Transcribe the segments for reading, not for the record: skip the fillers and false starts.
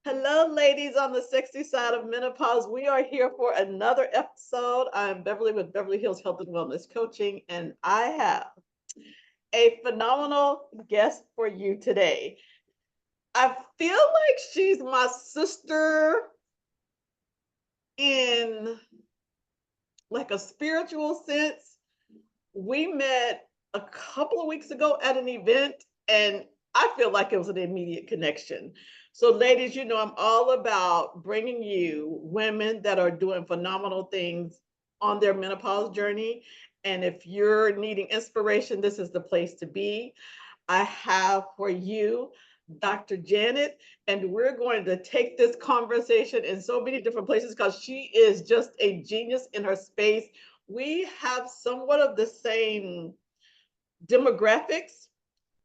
Hello, ladies on the sexy side of menopause. We are here for another episode. I'm Beverly with Beverly Hills Health and Wellness Coaching, and I have a phenomenal guest for you today. I feel like she's my sister in like a spiritual sense. We met a couple of weeks ago at an event, and I feel like it was an immediate connection. So, ladies, you know, I'm all about bringing you women that are doing phenomenal things on their menopause journey. And if you're needing inspiration, this is the place to be. I have for you Dr. Janet, and we're going to take this conversation in so many different places because she is just a genius in her space. We have somewhat of the same demographics.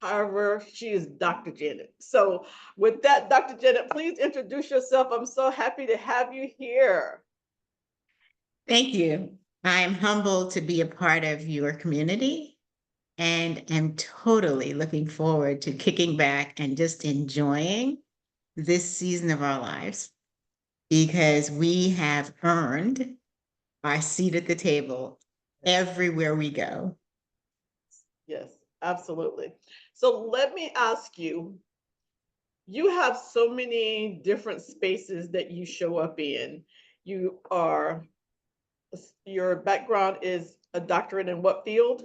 However, she is Dr. Janet. So, with that, Dr. Janet, please introduce yourself. I'm so happy to have you here. Thank you. I'm humbled to be a part of your community and am totally looking forward to kicking back and just enjoying this season of our lives because we have earned our seat at the table everywhere we go. Yes, absolutely. So, let me ask you, you have so many different spaces that you show up in. You are, your background is a doctorate in what field?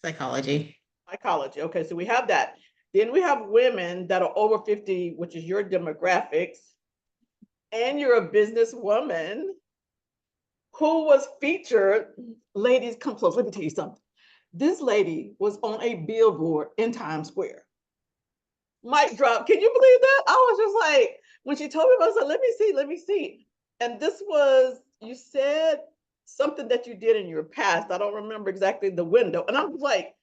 Psychology. Psychology. Okay, so we have that. Then we have women that are over 50, which is your demographics, and you're a businesswoman who was featured. Ladies, come close. Let me tell you something. This lady was on a billboard in Times Square. Mic drop. Can you believe that? I was just like, when she told me, I was like, let me see. And this was, you said something that you did in your past. I don't remember exactly the window. And I was like,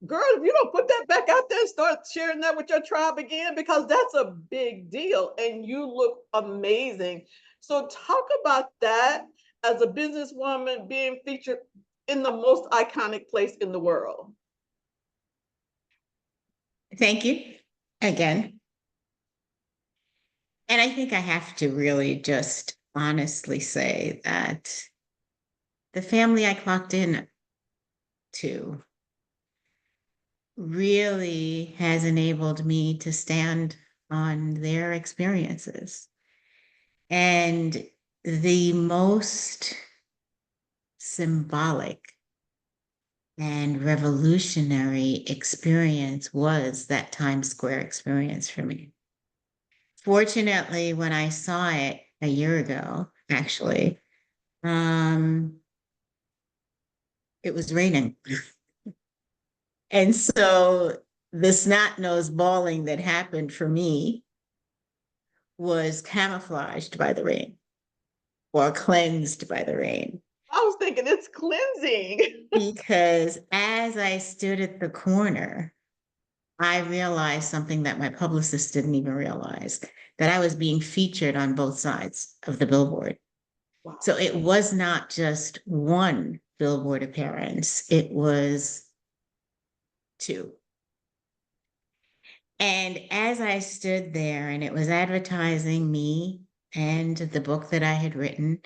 girl, if you don't put that back out there and start sharing that with your tribe again, because that's a big deal and you look amazing. So, talk about that as a businesswoman being featured in the most iconic place in the world. Thank you again. And I think I have to really just honestly say that the family I clocked in to really has enabled me to stand on their experiences. And the most symbolic and revolutionary experience was that Times Square experience for me. Fortunately, when I saw it a year ago, actually, um, it was raining. And so the snot nose bawling that happened for me was camouflaged by the rain or cleansed by the rain. I was thinking it's cleansing. Because as I stood at the corner, I realized something that my publicist didn't even realize, that I was being featured on both sides of the billboard. Wow. So it was not just one billboard appearance, it was two. And as I stood there and it was advertising me and the book that I had written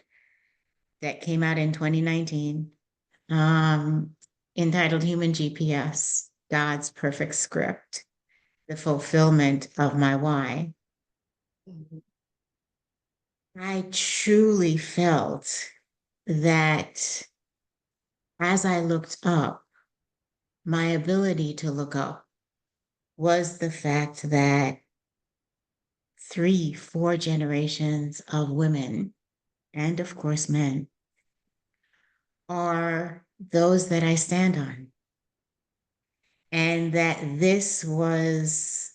that came out in 2019, entitled Human GPS, God's Perfect Script, the fulfillment of my why, Mhm. I truly felt that as I looked up, my ability to look up was the fact that three, four generations of women, and of course men, are those that I stand on. And that this was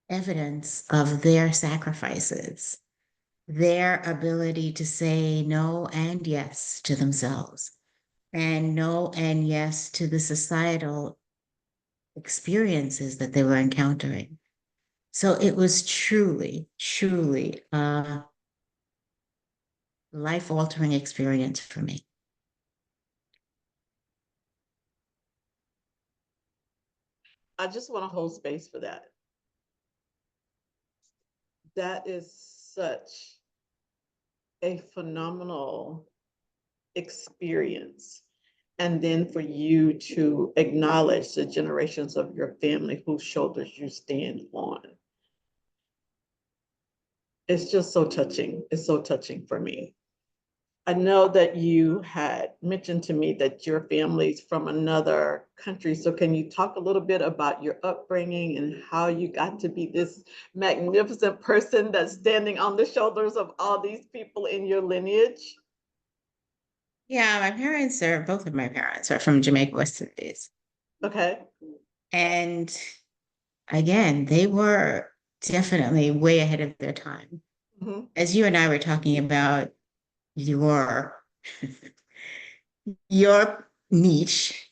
evidence of their sacrifices, their ability to say no and yes to themselves, and no and yes to the societal experiences that they were encountering. So it was truly, truly a life altering experience for me. I just want to hold space for that. That is such a phenomenal experience. And then for you to acknowledge the generations of your family whose shoulders you stand on. It's just so touching. It's so touching for me. I know that you had mentioned to me that your family's from another country. So can you talk a little bit about your upbringing and how you got to be this magnificent person that's standing on the shoulders of all these people in your lineage? Yeah, both of my parents are from Jamaica, West Indies. Okay. And again, they were definitely way ahead of their time. Mm-hmm. As you and I were talking about your your niche,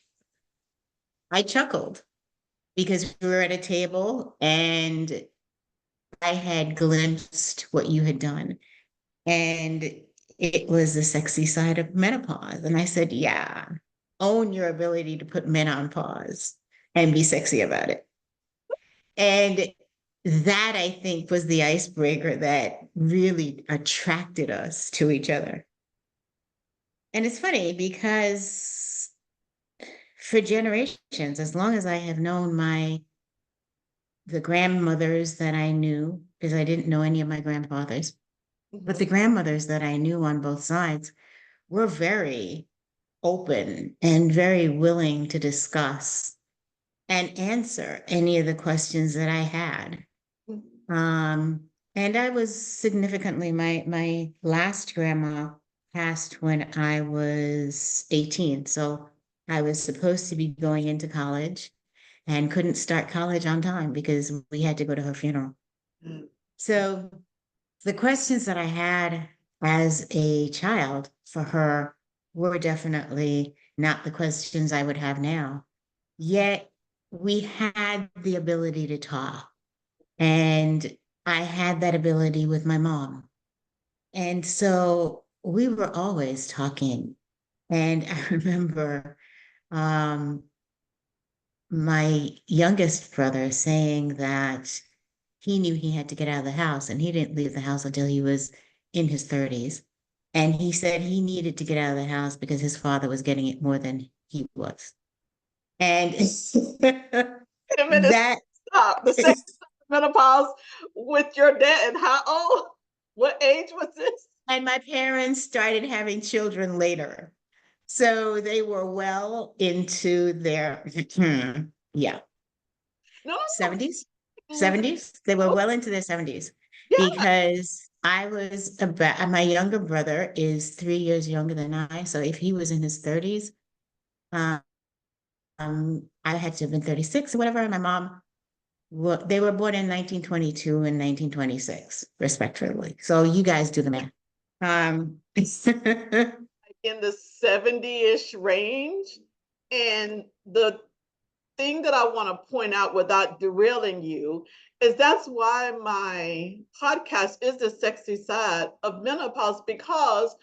I chuckled because we were at a table and I had glimpsed what you had done. And it was the sexy side of menopause. And I said, yeah, own your ability to put men on pause and be sexy about it. And that I think was the icebreaker that really attracted us to each other. And it's funny because for generations, as long as I have known the grandmothers that I knew, because I didn't know any of my grandfathers, but Mm-hmm. the grandmothers that I knew on both sides were very open and very willing to discuss and answer any of the questions that I had. Um, and I was significantly, my last grandma passed when I was 18. So I was supposed to be going into college and couldn't start college on time because we had to go to her funeral. Mm-hmm. So the questions that I had as a child for her were definitely not the questions I would have now. Yet we had the ability to talk. And I had that ability with my mom. And so we were always talking. And I remember um, my youngest brother saying that he knew he had to get out of the house and he didn't leave the house until he was in his 30s. And he said he needed to get out of the house because his father was getting it more than he was. And Wait a minute, that stop. The sex menopause with your dad and how old? What age was this? and my parents started having children later. So they were well into their, yeah, No, no, 70s, no. 70s. They were Oh, well into their 70s yeah. because I was about, my younger brother is 3 years younger than I. So if he was in his 30s, um, I had to have been 36 or whatever. And my mom, well, they were born in 1922 and 1926, respectively. So you guys do the math. Um, In the 70-ish range. And the thing that I want to point out without derailing you is that's why my podcast is the sexy side of menopause, because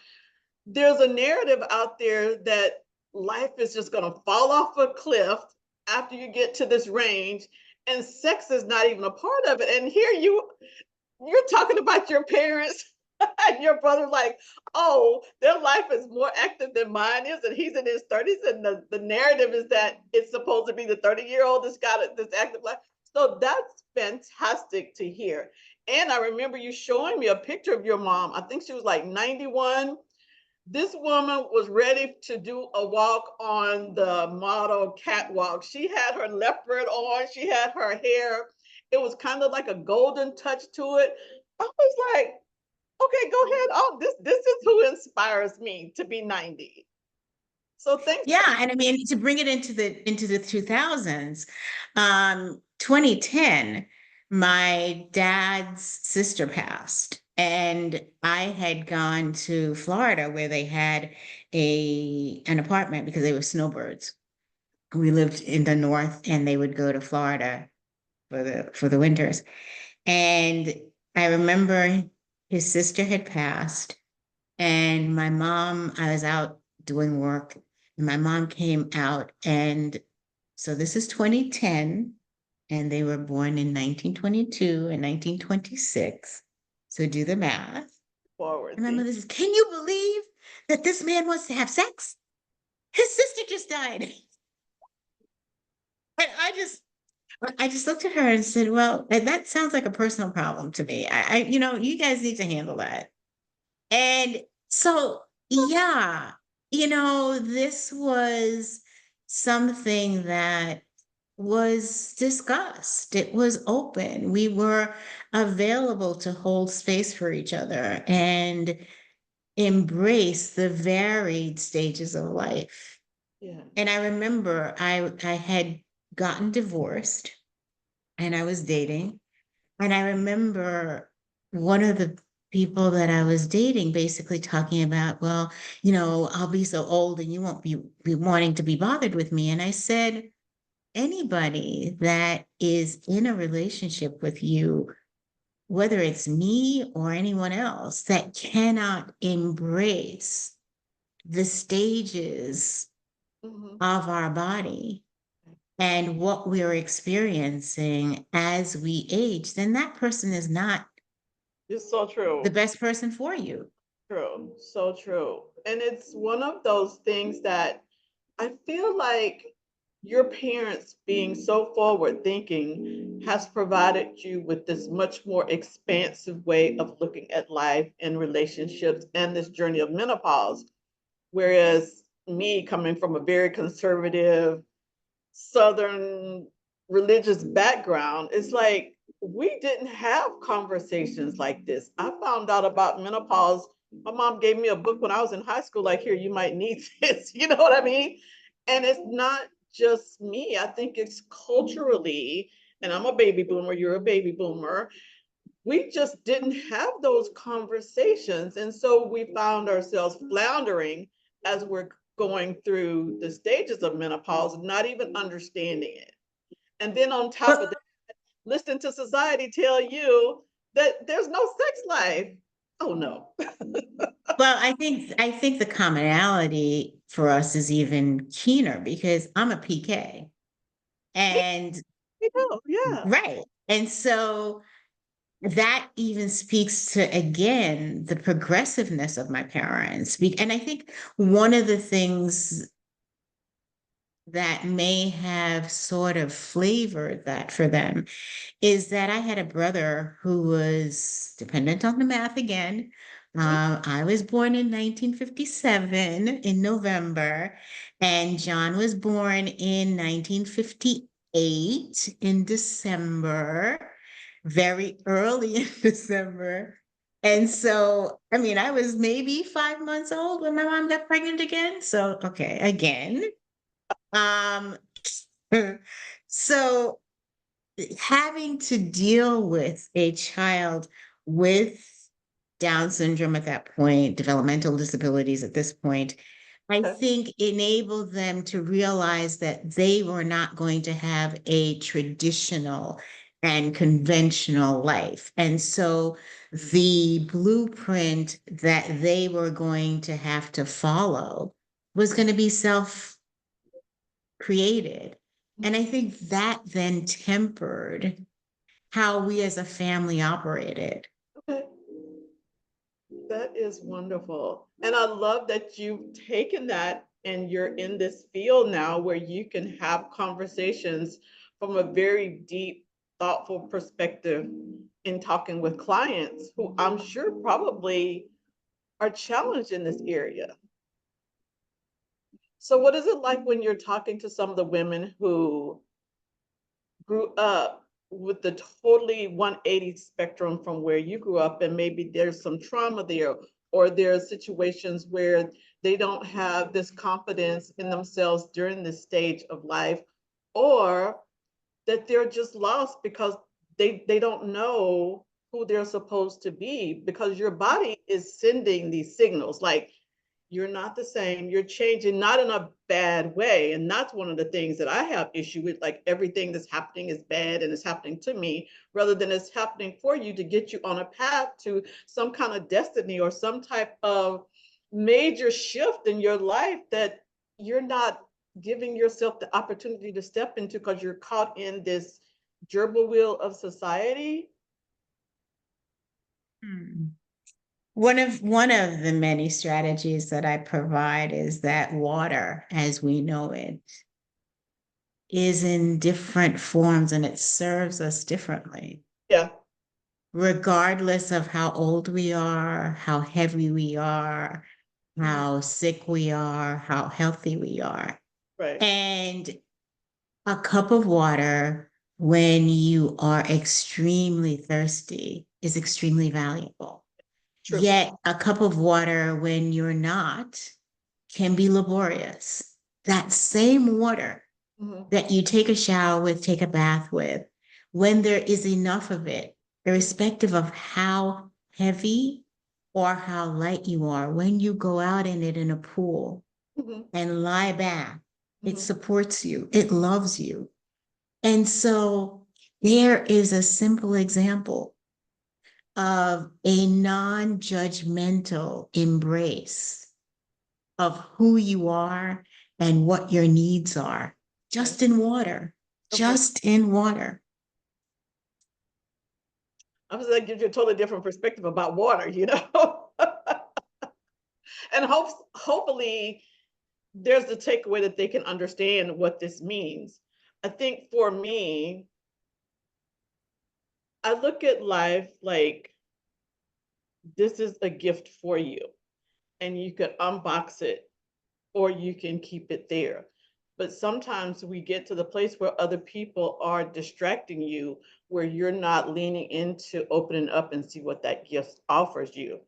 there's a narrative out there that life is just going to fall off a cliff after you get to this range, and sex is not even a part of it. And here you're talking about your parents and your brother like, oh, their life is more active than mine is, and he's in his 30s, and the narrative is that it's supposed to be the 30-year-old that's got this active life. So that's fantastic to hear. And I remember you showing me a picture of your mom. I think she was like 91. This woman was ready to do a walk on the model catwalk. She had her leopard on, she had her hair. It was kind of like a golden touch to it. I was like, okay, go ahead. Oh, this is who inspires me to be 90. So thanks for yeah, and I mean to bring it into the 2000s, 2010, my dad's sister passed, and I had gone to Florida where they had a an apartment because they were snowbirds. We lived in the north, and they would go to Florida for the winters. And I remember his sister had passed, and my mom, I was out doing work, and my mom came out. And so this is 2010, and they were born in 1922 and 1926. So do the math. Forward And my mother thinking. says, can you believe that this man wants to have sex? His sister just died. And I just looked at her and said, well, that sounds like a personal problem to me. You guys need to handle that. And so, yeah, this was something that was discussed. It was open. We were available to hold space for each other and embrace the varied stages of life. Yeah. And I remember I had gotten divorced and I was dating. And I remember one of the people that I was dating basically talking about, well, I'll be so old and you won't be wanting to be bothered with me. And I said, anybody that is in a relationship with you, whether it's me or anyone else, that cannot embrace the stages Hmm. of our body and what we're experiencing as we age, then that person is not It's so the true. best person for you. True. So true. And it's one of those things that I feel like your parents being so forward thinking has provided you with this much more expansive way of looking at life and relationships and this journey of menopause. Whereas me coming from a very conservative Southern religious background, it's like we didn't have conversations like this. I found out about menopause. My mom gave me a book when I was in high school, like, here, you might need this. You know what I mean? And it's not just me. I think it's culturally, and I'm a baby boomer, you're a baby boomer. We just didn't have those conversations. And so we found ourselves floundering as we're going through the stages of menopause, not even understanding it. And then on top of Well, that, listening to society tell you that there's no sex life. Oh no. I think the commonality for us is even keener because I'm a PK. Me, And you know, yeah. right. And so that even speaks to, again, the progressiveness of my parents. And I think one of the things that may have sort of flavored that for them is that I had a brother who was dependent on the math again. Mhm. I was born in 1957 in November, and John was born in 1958 in December, very early in December. And so, I mean, I was maybe 5 months old when my mom got pregnant again. So, okay, again. Um, so having to deal with a child with Down syndrome at that point, developmental disabilities at this point, I Okay. think enabled them to realize that they were not going to have a traditional and conventional life. And so the blueprint that they were going to have to follow was going to be self created. And I think that then tempered how we as a family operated. Okay. That is wonderful. And I love that you've taken that and you're in this field now where you can have conversations from a very deep, thoughtful perspective in talking with clients who I'm sure probably are challenged in this area. So, what is it like when you're talking to some of the women who grew up with the totally 180 spectrum from where you grew up, and maybe there's some trauma there, or there are situations where they don't have this confidence in themselves during this stage of life, or that they're just lost because they don't know who they're supposed to be because your body is sending these signals like you're not the same, you're changing, not in a bad way. And that's one of the things that I have issue with, like everything that's happening is bad and it's happening to me, rather than it's happening for you to get you on a path to some kind of destiny or some type of major shift in your life that you're not giving yourself the opportunity to step into because you're caught in this gerbil wheel of society. Hmm. One of the many strategies that I provide is that water, as we know it, is in different forms and it serves us differently, Yeah. regardless of how old we are, how heavy we are, Mhm. how sick we are, how healthy we are. Right. And a cup of water when you are extremely thirsty is extremely valuable. True. Yet a cup of water when you're not can be laborious. That same water Mhm. that you take a shower with, take a bath with, when there is enough of it, irrespective of how heavy or how light you are, when you go out in it in a pool Mhm. and lie back, it Mhm. supports you, it loves you. And so there is a simple example of a non judgmental embrace of who you are and what your needs are, Okay. just in water, Okay. just in water. I'm just that gives you a totally different perspective about water, you know? And hopefully there's the takeaway that they can understand what this means. I think for me, I look at life like this is a gift for you, and you could unbox it or you can keep it there. But sometimes we get to the place where other people are distracting you, where you're not leaning into opening up and see what that gift offers you.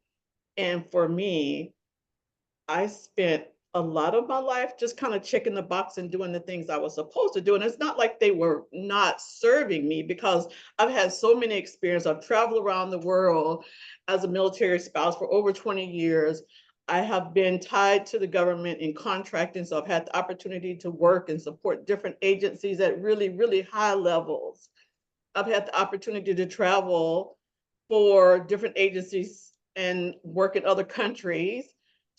And for me, I spent a lot of my life just kind of checking the box and doing the things I was supposed to do. And it's not like they were not serving me because I've had so many experiences. I've traveled around the world as a military spouse for over 20 years. I have been tied to the government in contracting. So I've had the opportunity to work and support different agencies at really, really high levels. I've had the opportunity to travel for different agencies and work in other countries.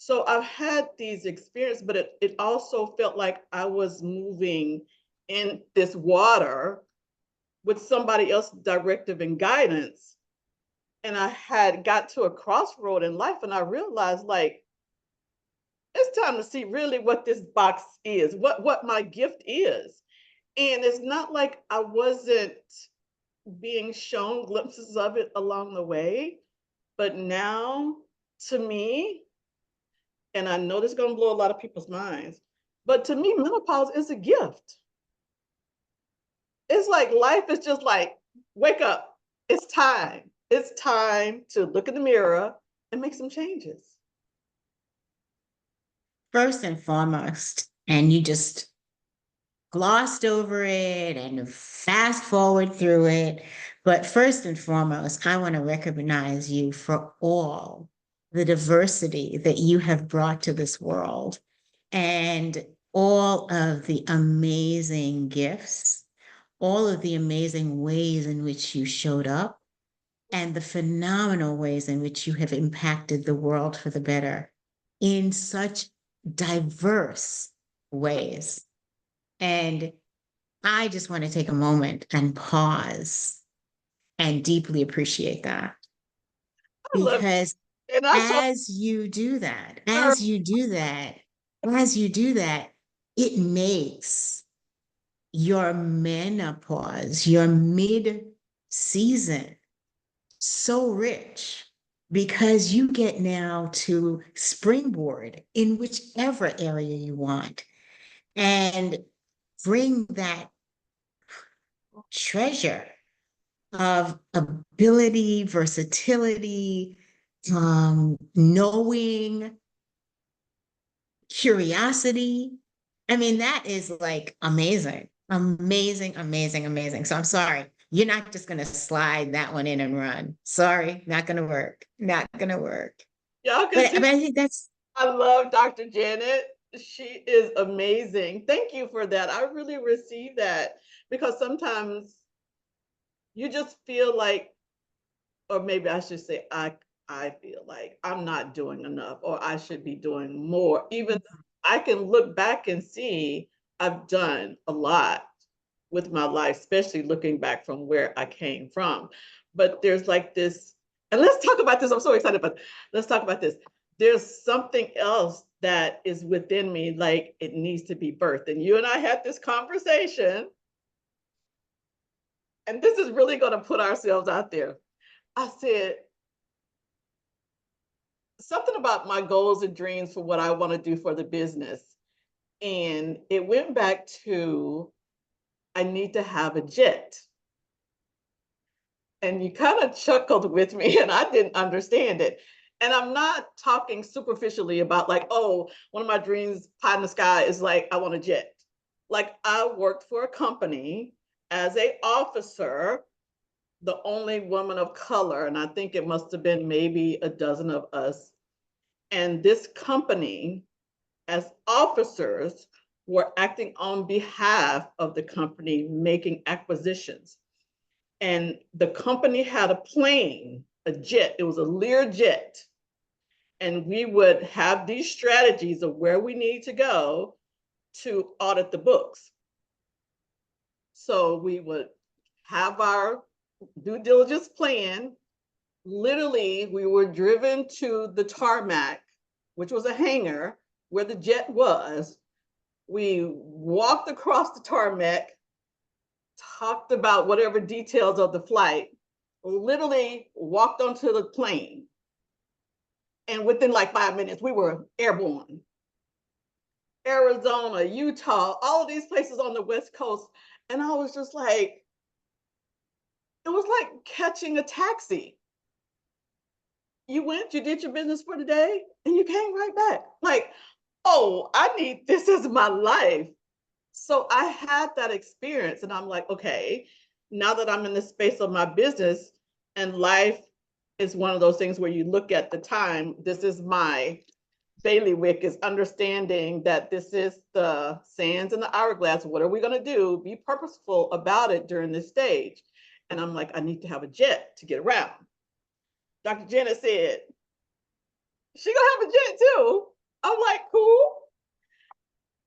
So I've had these experiences, but it also felt like I was moving in this water with somebody else's directive and guidance. And I had got to a crossroad in life and I realized like it's time to see really what this box is, what my gift is. And it's not like I wasn't being shown glimpses of it along the way. But now, to me, and I know this is going to blow a lot of people's minds, but to me, menopause is a gift. It's like life is just like, wake up. It's time. It's time to look in the mirror and make some changes. First and foremost, and you just glossed over it and fast forward through it. But first and foremost, I want to recognize you for all the diversity that you have brought to this world and all of the amazing gifts, all of the amazing ways in which you showed up, and the phenomenal ways in which you have impacted the world for the better in such diverse ways. And I just want to take a moment and pause and deeply appreciate that I love because you. And I so as you do that, girl, as you do that, as you do that, it makes your menopause, your mid season so rich because you get now to springboard in whichever area you want and bring that treasure of ability, versatility, knowing, curiosity. I mean, that is like amazing, amazing, amazing, amazing. So I'm sorry. You're not just going to slide that one in and run. Sorry, not going to work. Not going to work. y'all can But see I think that's I love Dr. Janet. She is amazing. Thank you for that. I really receive that because sometimes you just feel like, or maybe I should say, I feel like I'm not doing enough, or I should be doing more. Even though I can look back and see I've done a lot with my life, especially looking back from where I came from. But there's like this. And let's talk about this. I'm so excited, but let's talk about this. There's something else that is within me, like it needs to be birthed. And you and I had this conversation, and this is really going to put ourselves out there. I said something about my goals and dreams for what I want to do for the business. And it went back to I need to have a jet. And you kind of chuckled with me, and I didn't understand it. And I'm not talking superficially about like, oh, one of my dreams, pie in the sky, is like I want a jet. Like I worked for a company as a officer, the only woman of color, and I think it must have been maybe a dozen of us. And this company, as officers, were acting on behalf of the company, making acquisitions. And the company had a plane, a jet. It was a Lear jet. And we would have these strategies of where we need to go to audit the books. So we would have our due diligence plan. Literally, we were driven to the tarmac, which was a hangar where the jet was. We walked across the tarmac, talked about whatever details of the flight, literally walked onto the plane. And within like 5 minutes, we were airborne. Arizona, Utah, all of these places on the West Coast. And I was just like, it was like catching a taxi. You went, you did your business for the day, and you came right back. Like, oh, I need this as my life. So I had that experience, and I'm like, okay, now that I'm in the space of my business, and life is one of those things where you look at the time, this is my bailiwick, is understanding that this is the sands in the hourglass. What are we going to do? Be purposeful about it during this stage. And I'm like, I need to have a jet to get around. Dr. Janet said, she gonna have a jet too. I'm like, cool.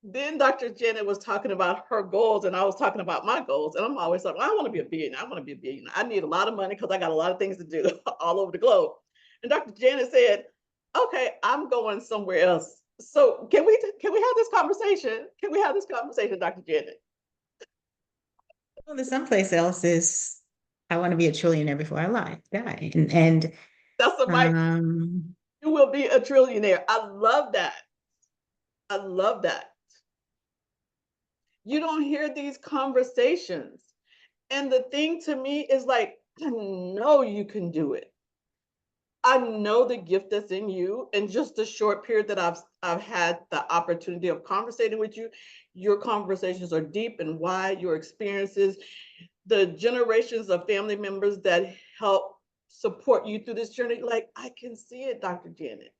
Then Dr. Janet was talking about her goals, and I was talking about my goals. And I'm always like, well, I want to be a billionaire. I want to be a billionaire. I need a lot of money because I got a lot of things to do all over the globe. And Dr. Janet said, okay, I'm going somewhere else. So can we have this conversation? Can we have this conversation, Dr. Janet? Well, there's someplace else is I want to be a trillionaire before I die. And That's a mic. um You will be a trillionaire. I love that. I love that. You don't hear these conversations. And the thing to me is like, I know you can do it. I know the gift that's in you. And just the short period that I've had the opportunity of conversating with you, your conversations are deep and wide, your experiences, the generations of family members that help support you through this journey. Like I can see it, Dr. Janet.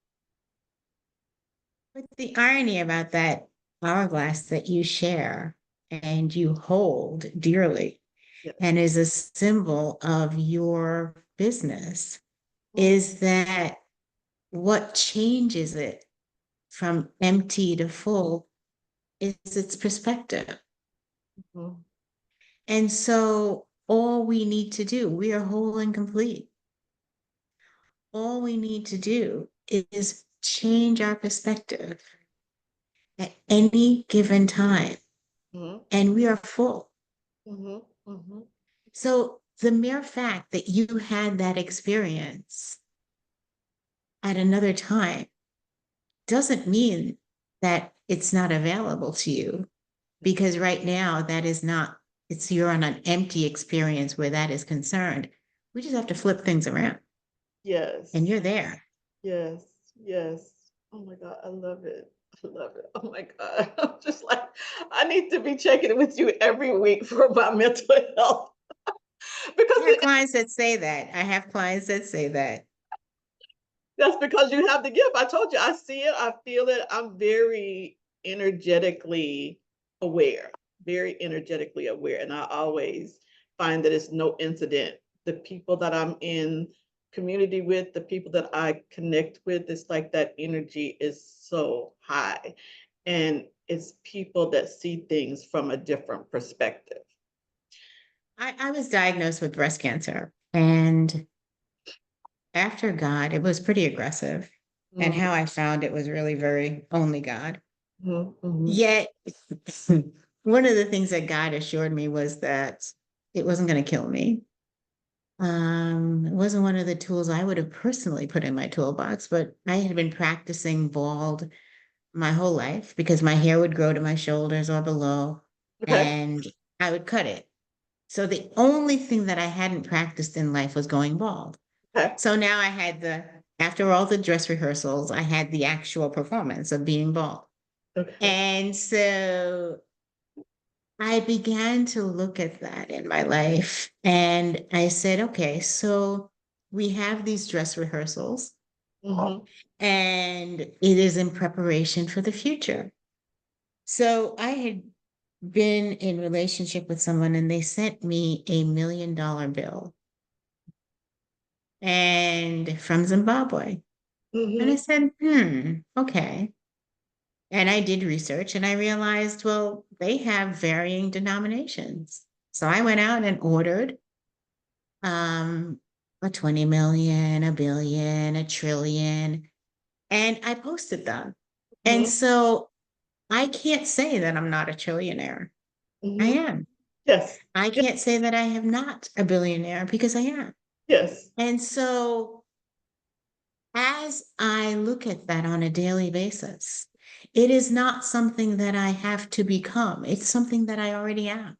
but the irony about that hourglass that you share and you hold dearly Yes. and is a symbol of your business Mm-hmm. is that what changes it from empty to full is its perspective. Mm-hmm. And so all we need to do, we are whole and complete. All we need to do is change our perspective at any given time, Mm-hmm. and we are full. Mm-hmm. Mm-hmm. So the mere fact that you had that experience at another time doesn't mean that it's not available to you, because right now that is not, it's you're on an empty experience where that is concerned. We just have to flip things around and Yes. you're there. Yes. Yes. Oh my God. I love it. I love it. Oh my God. I'm just like, I need to be checking with you every week for my mental health I because have clients that say that. I have clients that say that. that's because you have the gift. I told you, I see it, I feel it. I'm very energetically aware, very energetically aware. And I always find that it's no incident. The people that I'm in community with, the people that I connect with, it's like that energy is so high. And it's people that see things from a different perspective. I was diagnosed with breast cancer, and after God, it was pretty aggressive. And Mhm, how I found it was really very only God. mhm, mhm. Yet, one of the things that God assured me was that it wasn't going to kill me. It wasn't one of the tools I would have personally put in my toolbox, but I had been practicing bald my whole life because my hair would grow to my shoulders or below, Okay, and I would cut it. So the only thing that I hadn't practiced in life was going bald. okay, So now I had after all the dress rehearsals, I had the actual performance of being bald. okay. And so I began to look at that in my life and I said, okay, so we have these dress rehearsals Mhm, and it is in preparation for the future. So I had been in relationship with someone and they sent me $1 million bill and from Zimbabwe. And I mhm, said, okay. And I did research and I realized, well, they have varying denominations. So I went out and ordered um, a 20 million, a billion, a trillion, and I posted them. And mhm, so I can't say that I'm not a trillionaire. I mhm. am. Yes, I yes, can't say that I have not a billionaire because I am. yes. And so as I look at that on a daily basis, it is not something that I have to become. It's something that I already am.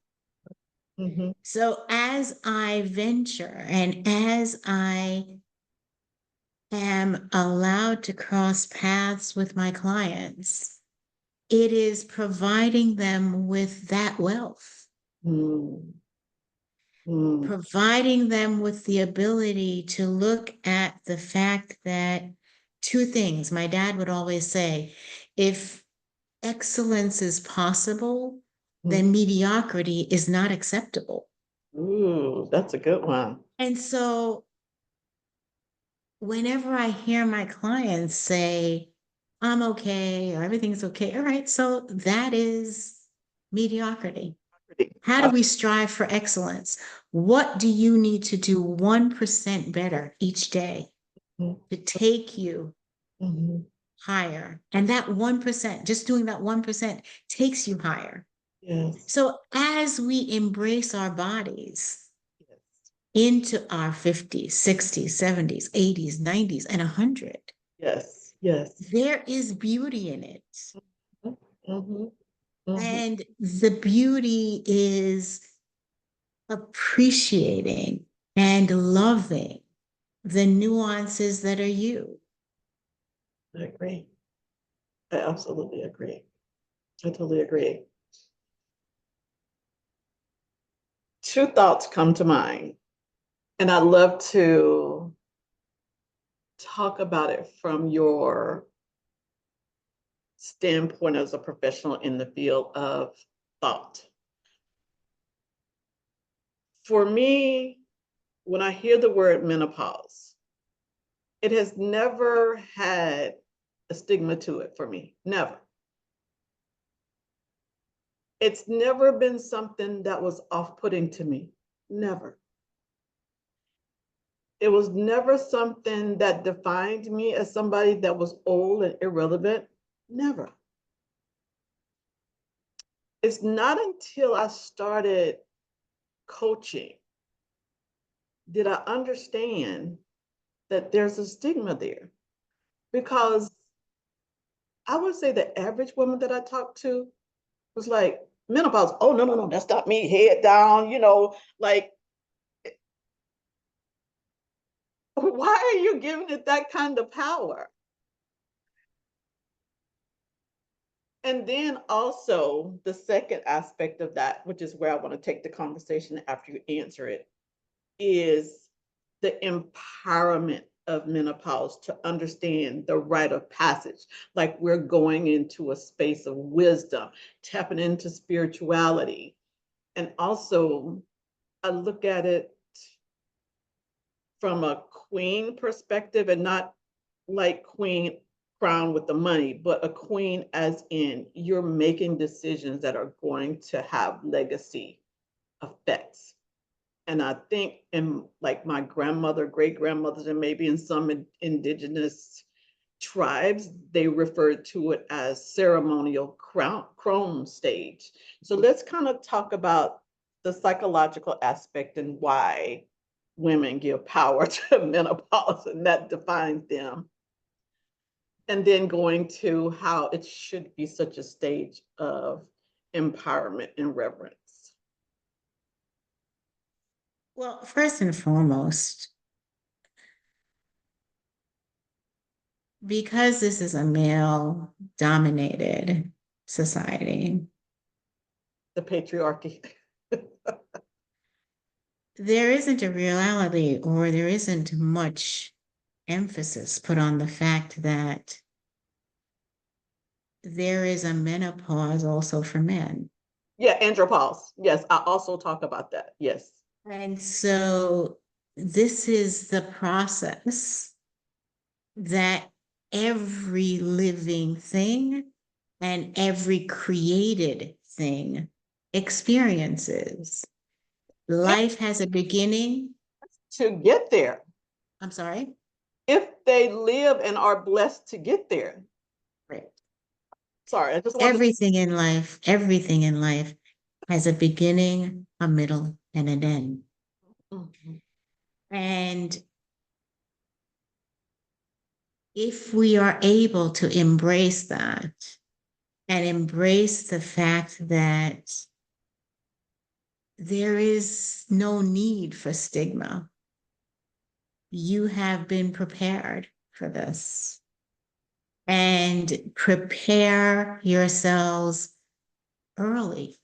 Mhm, So as I venture and as I am allowed to cross paths with my clients, it is providing them with that wealth, mm, mm, providing them with the ability to look at the fact that two things my dad would always say, if excellence is possible, mm. then mediocrity is not acceptable. Ooh, that's a good one. And so whenever I hear my clients say, I'm okay or everything's okay, all right, so that is mediocrity. Pretty. How do we strive for excellence? What do you need to do 1% better each day Mhm, to take you mhm. higher? And that 1%, just doing that 1% takes you higher. Yes, So as we embrace our bodies yes, into our 50s, 60s, 70s, 80s, 90s, and 100, yes, yes. there is beauty in it. Mhm, mhm, mhm. And the beauty is appreciating and loving the nuances that are you. I agree. I absolutely agree. I totally agree. Two thoughts come to mind, and I'd love to talk about it from your standpoint as a professional in the field of thought. For me, when I hear the word menopause, it has never had a stigma to it for me. Never. It's never been something that was off putting to me. Never. It was never something that defined me as somebody that was old and irrelevant. Never. It's not until I started coaching did I understand that there's a stigma there. Because I would say the average woman that I talked to was like, menopause, oh, no, no, no, that's not me, head down, like, why are you giving it that kind of power? And then also the second aspect of that, which is where I want to take the conversation after you answer it, is the empowerment of menopause to understand the rite of passage. Like we're going into a space of wisdom, tapping into spirituality. And also, I look at it from a queen perspective and not like queen crown with the money, but a queen as in you're making decisions that are going to have legacy effects. And I think in like my grandmother, great grandmothers, and maybe in some indigenous tribes, they referred to it as ceremonial crone stage. So let's kind of talk about the psychological aspect and why women give power to menopause and that defines them. And then going to how it should be such a stage of empowerment and reverence. Well, first and foremost, because this is a male dominated society, The patriarchy. there isn't a reality or there isn't much emphasis put on the fact that there is a menopause also for men. Yeah, andropause. Yes, I also talk about that. Yes. And so this is the process that every living thing and every created thing experiences. Yeah, Life has a beginning. to get there. I'm sorry. If they live and are blessed to get there. Right. Sorry, I just wanted Everything in life has a beginning, a middle, and an end. to. Mhm. And if we are able to embrace that and embrace the fact that there is no need for stigma, you have been prepared for this. And prepare yourselves early.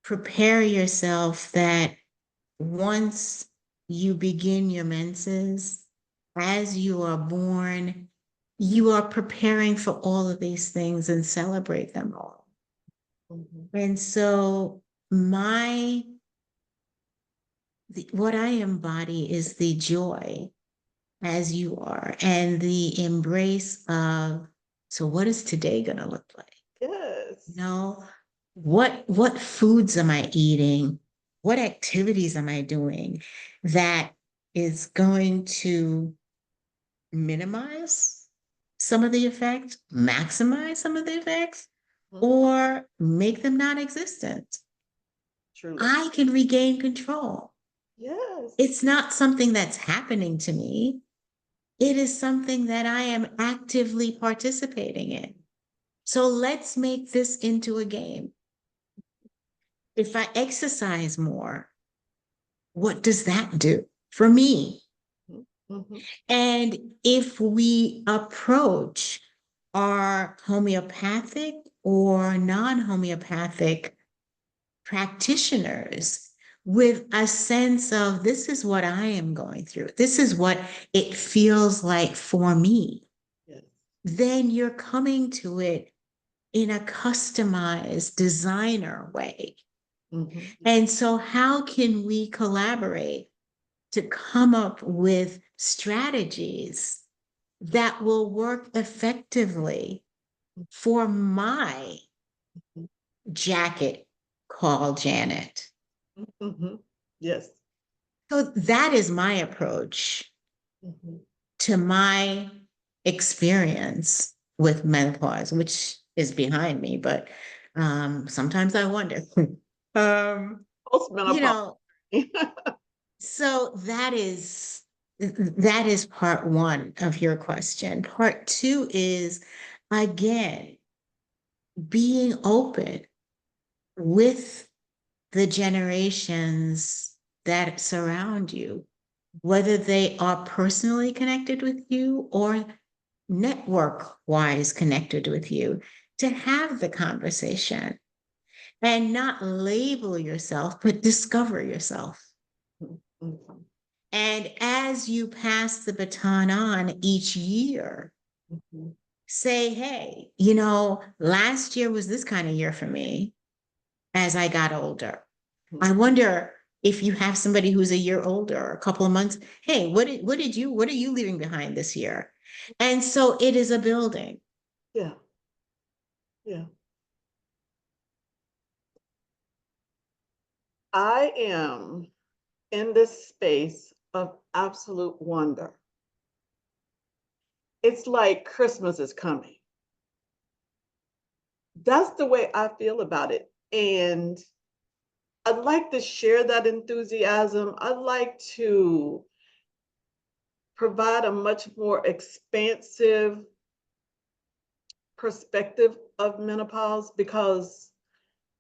Prepare yourself that once you begin your menses, as you are born, you are preparing for all of these things and celebrate them all. Mhm. And so what I embody is the joy as you are and the embrace of, so what is today going to look like? You Yes. know, what foods am I eating? What activities am I doing that is going to minimize some of the effects, maximize some of the effects, Mhm. or make them non-existent? Truly. I can regain control. Yes. It's not something that's happening to me. It is something that I am actively participating in. So let's make this into a game. If I exercise more, what does that do for me? Mhm. And if we approach our homeopathic or non homeopathic practitioners with a sense of this is what I am going through, this is what it feels like for me, Yes. then you're coming to it in a customized designer way. Mhm. And so, how can we collaborate to come up with strategies that will work effectively for my jacket called Janet? Mhm. Yes. So, that is my approach Mhm. to my experience with menopause, which is behind me. But sometimes I wonder, um, you Postmenopause. know, so that is part one of your question. Part two is again being open with the generations that surround you, whether they are personally connected with you or network wise connected with you, to have the conversation and not label yourself, but discover yourself. Mhm. And as you pass the baton on each year, Mhm. say, hey, last year was this kind of year for me as I got older. I wonder if you have somebody who's a year older or a couple of months. Hey, what are you leaving behind this year? And so it is a building. Yeah. Yeah. I am in this space of absolute wonder. It's like Christmas is coming. That's the way I feel about it. And I'd like to share that enthusiasm. I'd like to provide a much more expansive perspective of menopause, because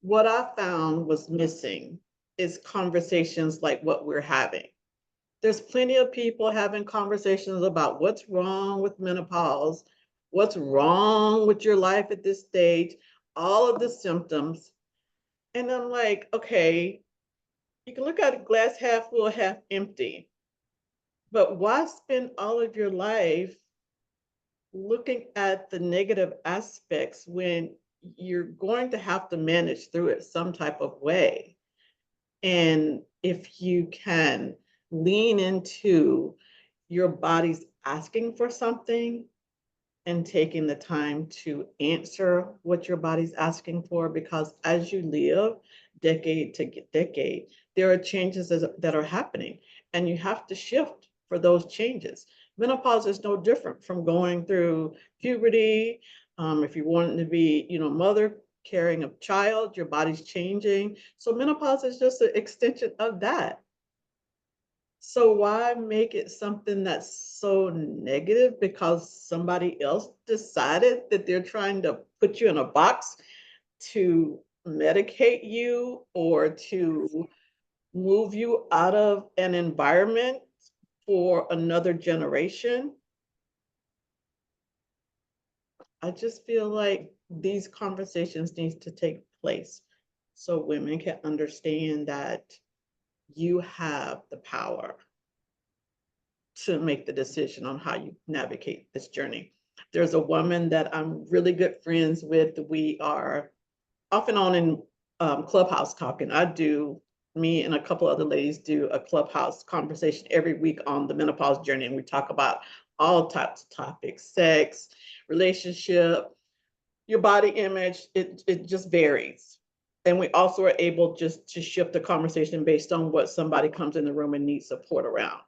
what I found was missing is conversations like what we're having. There's plenty of people having conversations about what's wrong with menopause, what's wrong with your life at this stage, all of the symptoms. And I'm like, okay, you can look at a glass half full, half empty, but why spend all of your life looking at the negative aspects when you're going to have to manage through it some type of way? And if you can lean into your body's asking for something and taking the time to answer what your body's asking for, because as you live decade to decade, there are changes that are happening, and you have to shift for those changes. Menopause is no different from going through puberty. If you want to be, mother carrying a child, your body's changing. So menopause is just an extension of that. So why make it something that's so negative because somebody else decided that they're trying to put you in a box to medicate you or to move you out of an environment for another generation? I just feel like these conversations need to take place so women can understand that you have the power to make the decision on how you navigate this journey. There's a woman that I'm really good friends with. We are off and on in Clubhouse talking. Me and a couple other ladies do a Clubhouse conversation every week on the menopause journey, and we talk about all types of topics: sex, relationship, your body image. It just varies. And we also are able just to shift the conversation based on what somebody comes in the room and needs support around.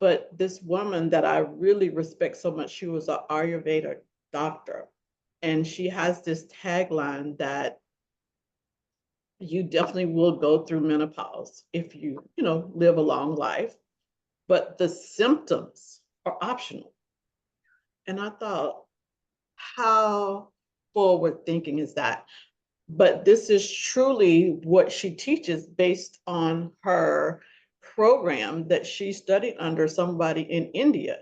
But this woman that I really respect so much, she was an Ayurveda doctor. And she has this tagline that you definitely will go through menopause if you live a long life, but the symptoms are optional. And I thought, how forward thinking is that? But this is truly what she teaches based on her program that she studied under somebody in India.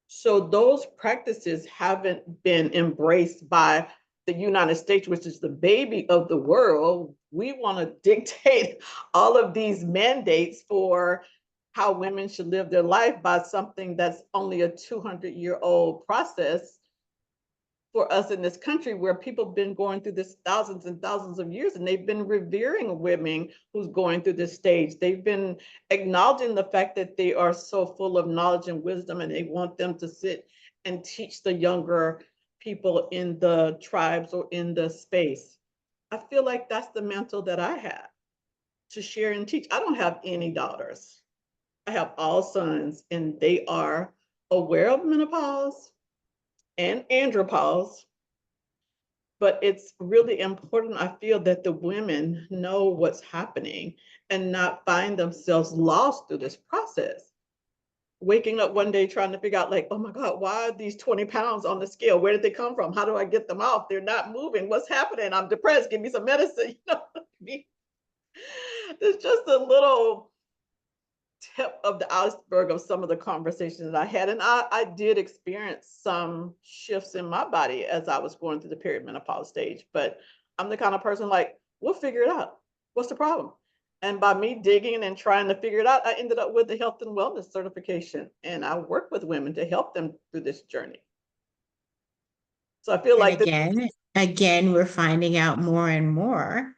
So those practices haven't been embraced by the United States, which is the baby of the world. We want to dictate all of these mandates for how women should live their life by something that's only a 200-year-old process for us in this country, where people have been going through this thousands and thousands of years, and they've been revering women who's going through this stage. They've been acknowledging the fact that they are so full of knowledge and wisdom, and they want them to sit and teach the younger people in the tribes or in the space. I feel like that's the mantle that I have to share and teach. I don't have any daughters. I have all sons, and they are aware of menopause and andropause, but it's really important, I feel, that the women know what's happening and not find themselves lost through this process. Waking up one day trying to figure out, like, oh my God, why are these 20 pounds on the scale? Where did they come from? How do I get them off? They're not moving. What's happening? I'm depressed. Give me some medicine. There's just a little tip of the iceberg of some of the conversations that I had. And I did experience some shifts in my body as I was going through the perimenopause stage. But I'm the kind of person like, we'll figure it out. What's the problem? And by me digging and trying to figure it out, I ended up with the health and wellness certification. And I work with women to help them through this journey. So I feel And like this. again, we're finding out more and more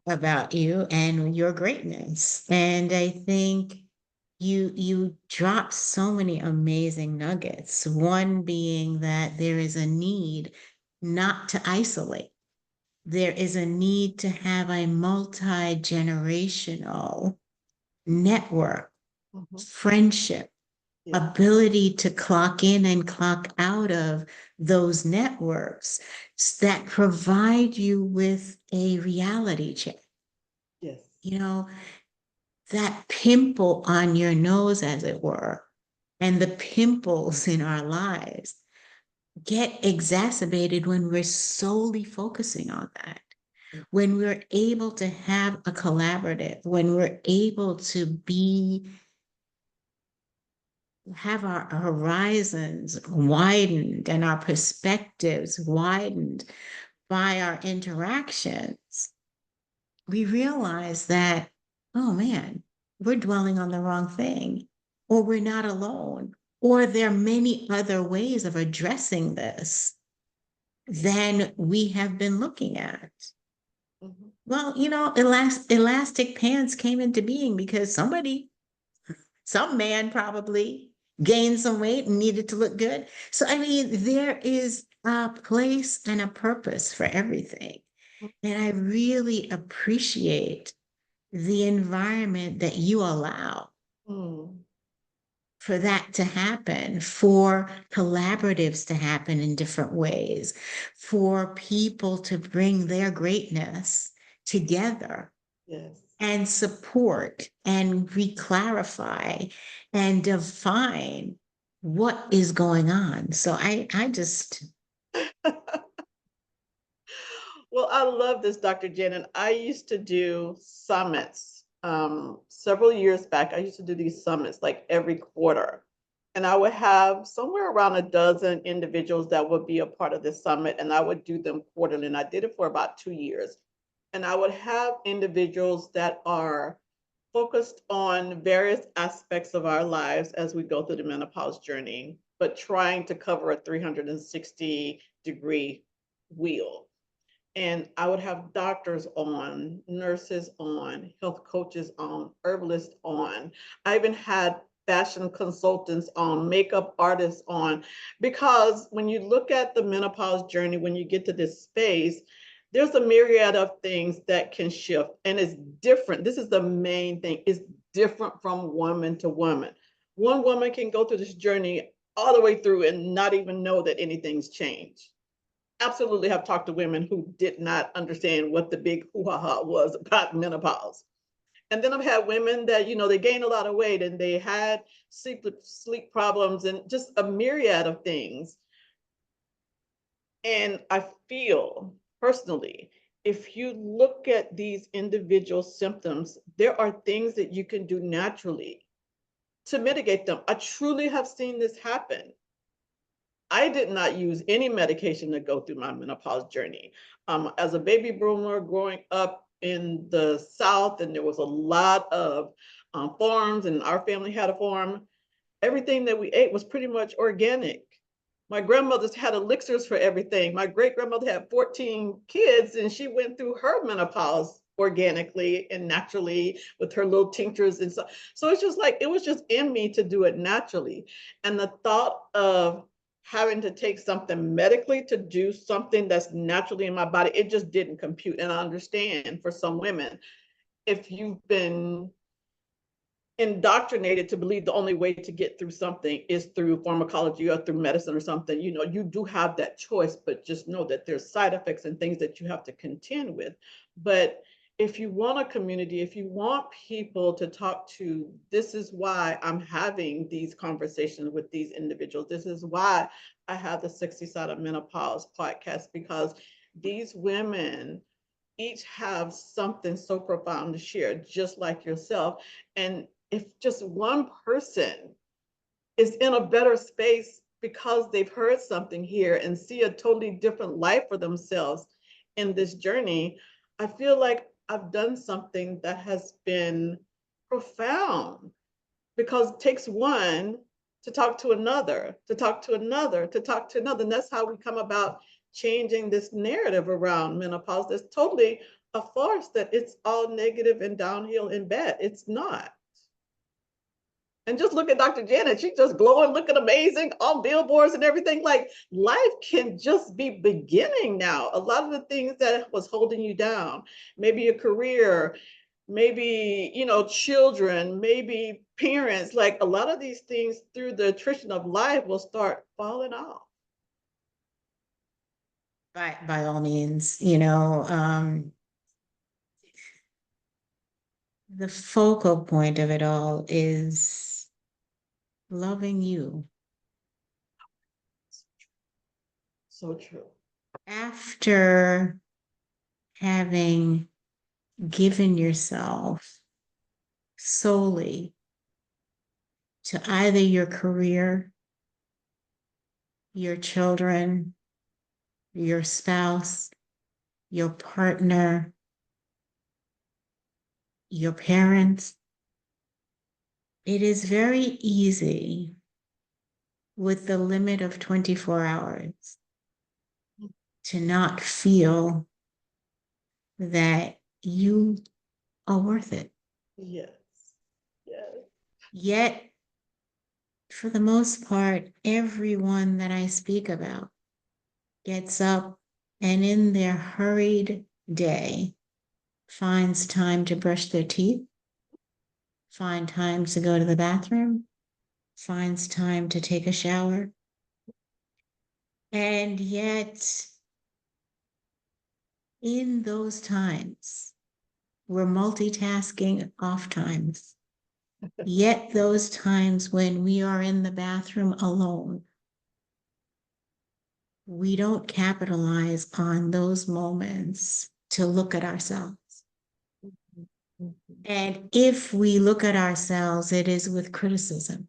about you and your greatness. And I think you drop so many amazing nuggets. One being that there is a need not to isolate. there is a need to have a multi-generational network, Mhm. friendship, Yes. ability to clock in and clock out of those networks that provide you with a reality check. Yes. You know, that pimple on your nose, as it were, and the pimples in our lives get exacerbated when we're solely focusing on that. When we're able to have a collaborative, when we're able to have our horizons widened and our perspectives widened by our interactions, we realize that, oh man, we're dwelling on the wrong thing, or we're not alone, or there are many other ways of addressing this than we have been looking at. Mhm. Well, elastic pants came into being because some man probably gained some weight and needed to look good. So, I mean, there is a place and a purpose for everything. And I really appreciate the environment that you allow Mm. for that to happen, for collaboratives to happen in different ways, for people to bring their greatness together Yes. and support and reclarify and define what is going on. So I just, Well, I love this, Dr. Jen. And I used to do summits several years back. I used to do these summits like every quarter. And I would have somewhere around a dozen individuals that would be a part of this summit, and I would do them quarterly. And I did it for about 2 years. And I would have individuals that are focused on various aspects of our lives as we go through the menopause journey, but trying to cover a 360-degree wheel. And I would have doctors on, nurses on, health coaches on, herbalists on. I even had fashion consultants on, makeup artists on, because when you look at the menopause journey, when you get to this space, there's a myriad of things that can shift, and it's different. This is the main thing. It's different from woman to woman. One woman can go through this journey all the way through and not even know that anything's changed. Absolutely have talked to women who did not understand what the big hoo-ha-ha was about menopause. And then I've had women that, they gained a lot of weight and they had sleep problems and just a myriad of things. And I feel personally, if you look at these individual symptoms, there are things that you can do naturally to mitigate them. I truly have seen this happen. I did not use any medication to go through my menopause journey. As a baby boomer growing up in the South, and there was a lot of farms, and our family had a farm, everything that we ate was pretty much organic. My grandmother's had elixirs for everything. My great grandmother had 14 kids, and she went through her menopause organically and naturally with her little tinctures and so. So it's just like it was just in me to do it naturally. And the thought of having to take something medically to do something that's naturally in my body, it just didn't compute. And I understand for some women, if you've been indoctrinated to believe the only way to get through something is through pharmacology or through medicine or something, you do have that choice, but just know that there's side effects and things that you have to contend with. But if you want a community, if you want people to talk to, this is why I'm having these conversations with these individuals. This is why I have the Sexy Side of Menopause podcast, because these women each have something so profound to share, just like yourself. And if just one person is in a better space because they've heard something here and see a totally different life for themselves in this journey, I feel like I've done something that has been profound, because it takes one to talk to another, to talk to another, to talk to another. And that's how we come about changing this narrative around menopause. That's totally a farce, that it's all negative and downhill and bad. It's not. And just look at Dr. Janet. She's just glowing, looking amazing on billboards and everything. Like life can just be beginning now. A lot of the things that was holding you down, maybe a career, maybe, children, maybe parents, like a lot of these things through the attrition of life will start falling off. By all means, the focal point of it all is loving you. So true. After having given yourself solely to either your career, your children, your spouse, your partner, your parents, it is very easy with the limit of 24 hours to not feel that you are worth it. Yes. Yes. Yet, for the most part, everyone that I speak about gets up and in their hurried day finds time to brush their teeth, find time to go to the bathroom, finds time to take a shower. And yet, in those times, we're multitasking off times. Yet, those times when we are in the bathroom alone, we don't capitalize on those moments to look at ourselves. And if we look at ourselves, it is with criticism.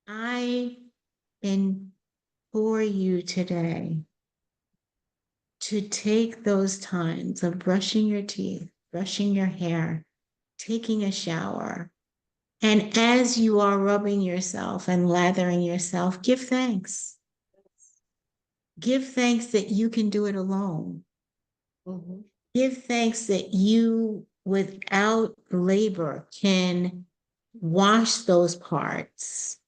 I implore you today to take those times of brushing your teeth, brushing your hair, taking a shower. And as you are rubbing yourself and lathering yourself, give thanks. Give thanks that you can do it alone. Mm-hmm. Give thanks that you, without labor, can wash those parts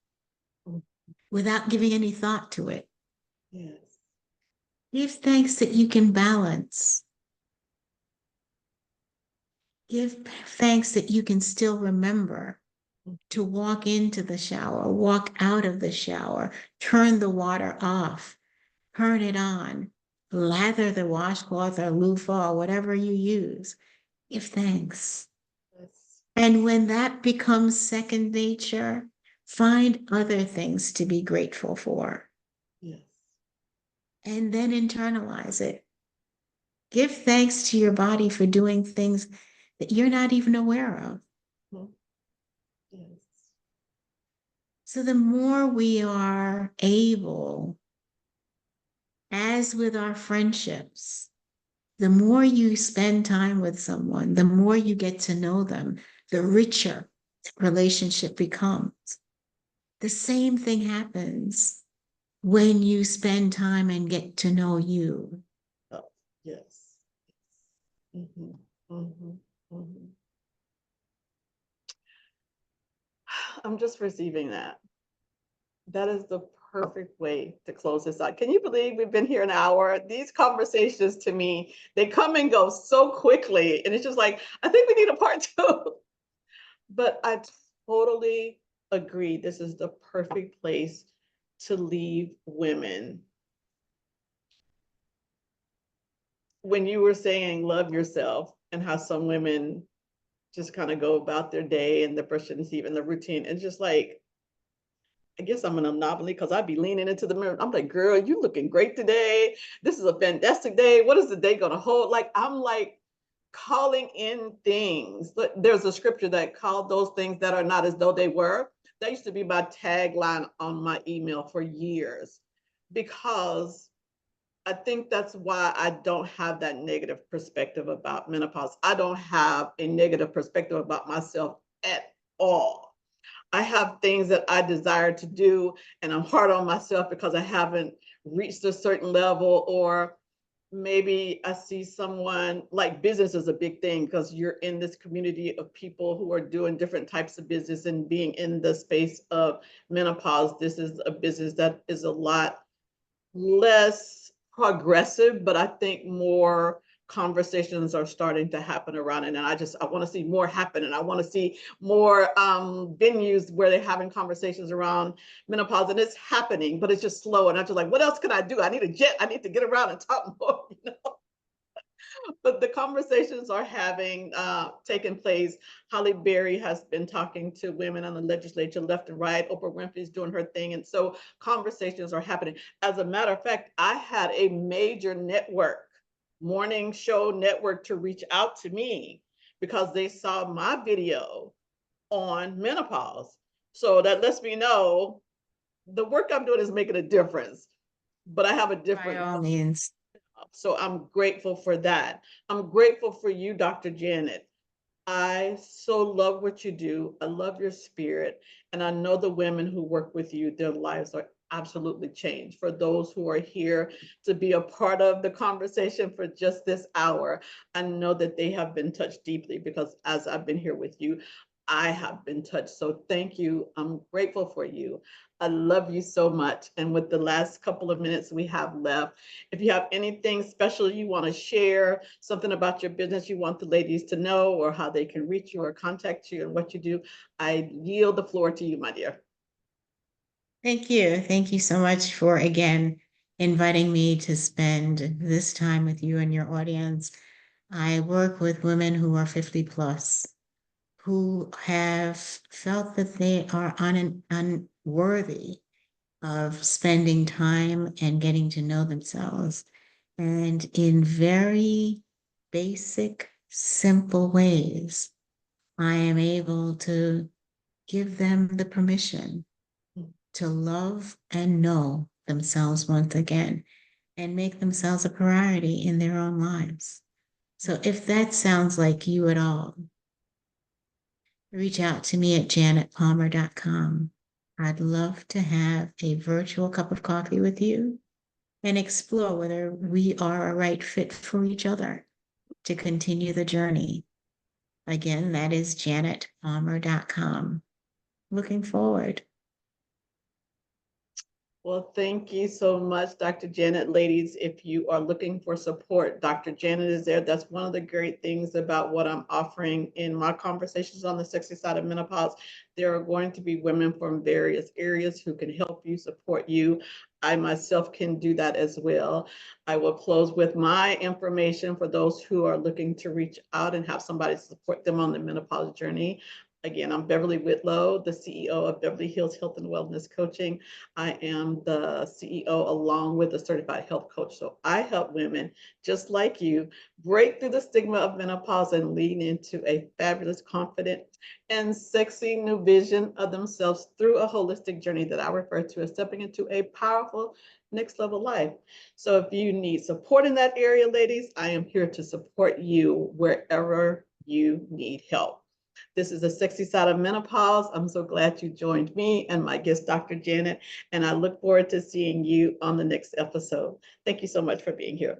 without giving any thought to it. Yes. Give thanks that you can balance. Give thanks that you can still remember to walk into the shower, walk out of the shower, turn the water off, turn it on, lather the washcloth or loofah or whatever you use. Give thanks. Yes. And when that becomes second nature, find other things to be grateful for Yes. and then internalize it. Give thanks to your body for doing things that you're not even aware of. Mm-hmm. Yes. So the more we are able, as with our friendships, the more you spend time with someone, the more you get to know them, the richer the relationship becomes. The same thing happens when you spend time and get to know you. Oh, yes. Mm-hmm. Mm-hmm. Mm-hmm. I'm just receiving that. That is the perfect way to close this out. Can you believe we've been here an hour? These conversations to me, they come and go so quickly. And it's just like, I think we need a part two. But I totally agree. This is the perfect place to leave women. When you were saying love yourself and how some women just kind of go about their day and the brushing and teeth and the routine, and just like, I guess I'm an anomaly because I'd be leaning into the mirror. I'm like, girl, you looking great today. This is a fantastic day. What is the day going to hold? Like, I'm like calling in things. There's a scripture that called those things that are not as though they were. That used to be my tagline on my email for years, because I think that's why I don't have that negative perspective about menopause. I don't have a negative perspective about myself at all. I have things that I desire to do, and I'm hard on myself because I haven't reached a certain level, or maybe I see someone like business is a big thing because you're in this community of people who are doing different types of business and being in the space of menopause. This is a business that is a lot less progressive, but I think more conversations are starting to happen around it. And I want to see more happen. And I want to see more venues where they're having conversations around menopause, and it's happening, but it's just slow. And I'm just like, what else can I do? I need a jet. I need to get around and talk more, you know? But the conversations are having taken place. Holly Berry has been talking to women on the legislature left and right. Oprah Winfrey's doing her thing. And so conversations are happening. As a matter of fact, I had a major network, morning show network, to reach out to me because they saw my video on menopause. So that lets me know the work I'm doing is making a difference, but I have a By different. all means. So I'm grateful for that. I'm grateful for you, Dr. Janet. I so love what you do. I love your spirit. And I know the women who work with you, their lives are absolutely changed. For those who are here to be a part of the conversation for just this hour, I know that they have been touched deeply because as I've been here with you, I have been touched. So thank you. I'm grateful for you. I love you so much. And with the last couple of minutes we have left, if you have anything special you want to share, something about your business you want the ladies to know, or how they can reach you or contact you and what you do, I yield the floor to you, my dear. Thank you. Thank you so much for again inviting me to spend this time with you and your audience. I work with women who are 50 plus, who have felt that they are unworthy of spending time and getting to know themselves. And in very basic, simple ways, I am able to give them the permission to love and know themselves once again and make themselves a priority in their own lives. So if that sounds like you at all, reach out to me at janetpalmer.com. I'd love to have a virtual cup of coffee with you and explore whether we are a right fit for each other to continue the journey. Again, that is janetpalmer.com. Looking forward. Well, thank you so much, Dr. Janet. Ladies, if you are looking for support, Dr. Janet is there. That's one of the great things about what I'm offering in my conversations on the sexy side of menopause. There are going to be women from various areas who can help you, support you. I myself can do that as well. I will close with my information for those who are looking to reach out and have somebody support them on the menopause journey. Again, I'm Beverly Whitlow, the CEO of Beverly Hills Health and Wellness Coaching. I am the CEO along with a certified health coach. So I help women just like you break through the stigma of menopause and lean into a fabulous, confident, and sexy new vision of themselves through a holistic journey that I refer to as stepping into a powerful next level life. So if you need support in that area, ladies, I am here to support you wherever you need help. This is the sexy side of menopause. I'm so glad you joined me and my guest, Dr. Janet, and I look forward to seeing you on the next episode. Thank you so much for being here.